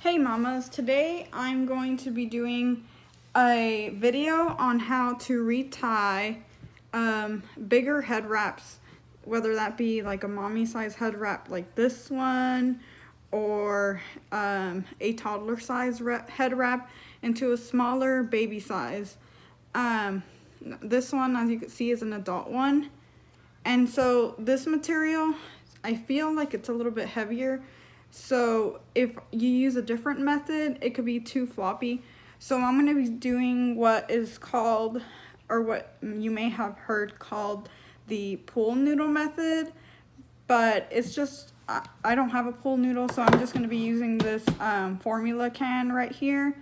Hey mamas, today I'm going to be doing a video on how to retie bigger head wraps, whether that be like a mommy size head wrap like this one or a toddler size head wrap into a smaller baby size. This one, as you can see, is an adult one, and so this material, I feel like it's a little bit heavier. So if you use a different method, it could be too floppy. So I'm going to be doing what is called, or what you may have heard called, the pool noodle method. But it's just, I don't have a pool noodle, so I'm just going to be using this formula can right here.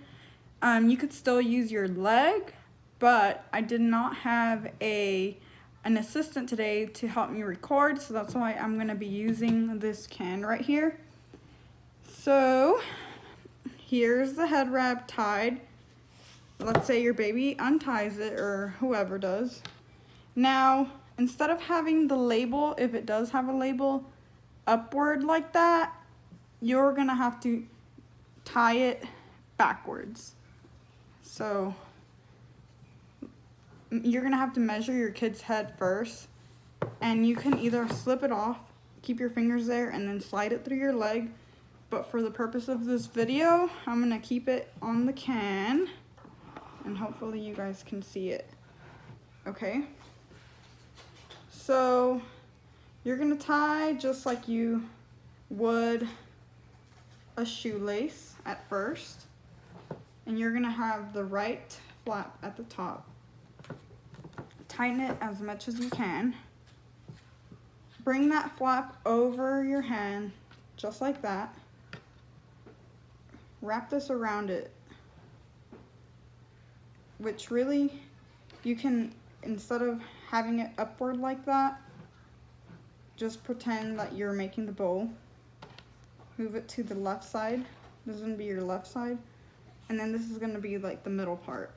You could still use your leg, but I did not have an assistant today to help me record, so that's why I'm going to be using this can right here. So here's the head wrap tied. Let's say your baby unties it, or whoever does. Now, instead of having the label, if it does have a label, upward like that, you're gonna have to tie it backwards. So you're gonna have to measure your kid's head first, and you can either slip it off, keep your fingers there, and then slide it through your leg. But for the purpose of this video, I'm gonna keep it on the can, and hopefully you guys can see it. Okay, so you're gonna tie just like you would a shoelace at first, and you're gonna have the right flap at the top. Tighten it as much as you can. Bring that flap over your hand, just like that. Wrap this around it, which really, you can, instead of having it upward like that, just pretend that you're making the bow. Move it to the left side. This is going to be your left side, and then this is going to be like the middle part.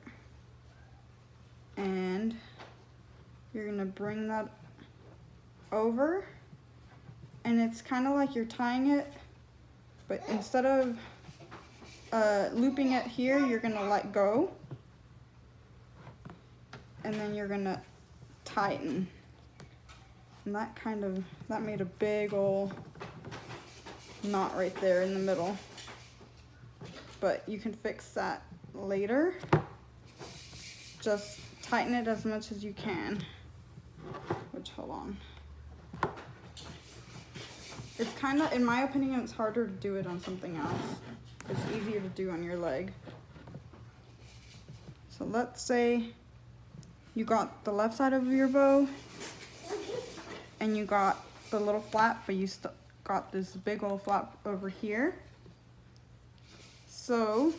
And you're going to bring that over, and it's kind of like you're tying it, but instead of looping it here, you're gonna let go, and then you're gonna tighten, and that made a big old knot right there in the middle, but you can fix that later. Just tighten it as much as you can, which, hold on, it's kind of, in my opinion, it's harder to do it on something else. It's easier to do on your leg. So let's say you got the left side of your bow and you got the little flap, but you got this big old flap over here. So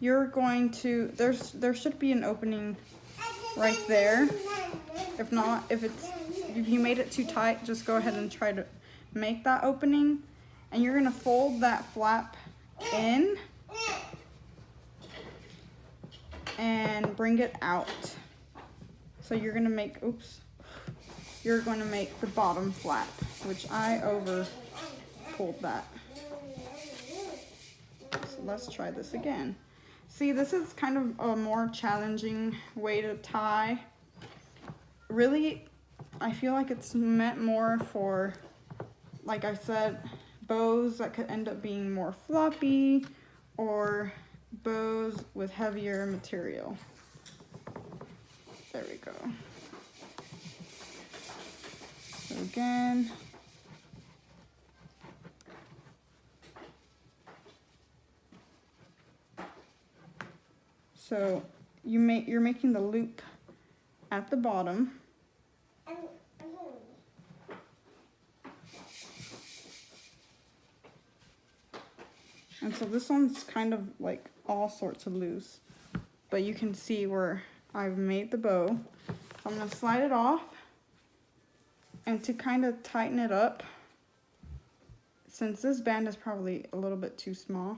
you're going to, there should be an opening right there. If not, if you made it too tight, just go ahead and try to make that opening, and you're gonna fold that flap in and bring it out. So you're gonna make, you're going to make the bottom flap, which I over pulled that. So let's try this again. See, this is kind of a more challenging way to tie. Really, I feel like it's meant more for, like I said, bows that could end up being more floppy, or bows with heavier material. There we go. So again, so you're making the loop at the bottom. And so this one's kind of like all sorts of loose, but you can see where I've made the bow. So I'm gonna slide it off, and to kind of tighten it up, since this band is probably a little bit too small,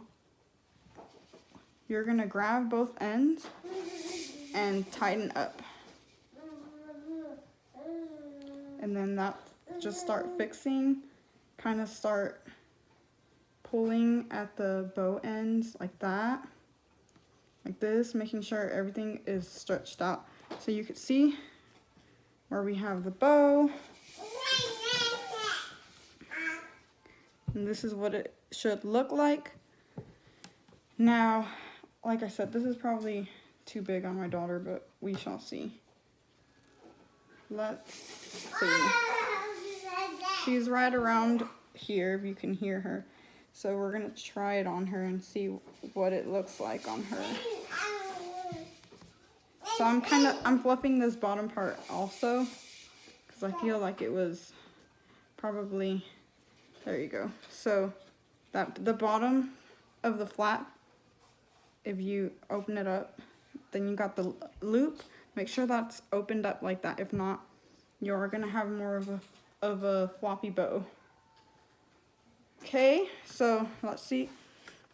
you're gonna grab both ends and tighten up. And then that, just start fixing, kind of start pulling at the bow ends like that, like this, making sure everything is stretched out. So you can see where we have the bow. And this is what it should look like. Now, like I said, this is probably too big on my daughter, but we shall see. Let's see. She's right around here, if you can hear her. So we're gonna try it on her and see what it looks like on her. So I'm fluffing this bottom part also, because I feel like it was probably, there you go. So that the bottom of the flap, if you open it up, then you got the loop. Make sure that's opened up like that. If not, you're gonna have more of a floppy bow. Okay, so let's see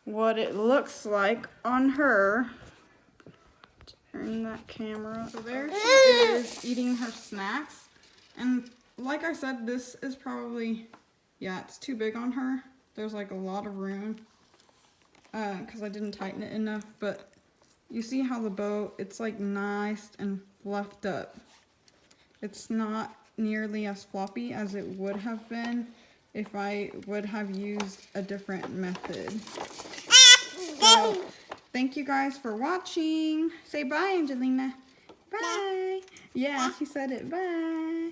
what it looks like on her. Turn that camera. So there she is eating her snacks. And like I said, this is probably, yeah, it's too big on her. There's like a lot of room because I didn't tighten it enough. But you see how the bow, it's like nice and fluffed up. It's not nearly as floppy as it would have been if I would have used a different method. So, thank you guys for watching. Say bye, Angelina. Bye. Yeah, she said it. Bye.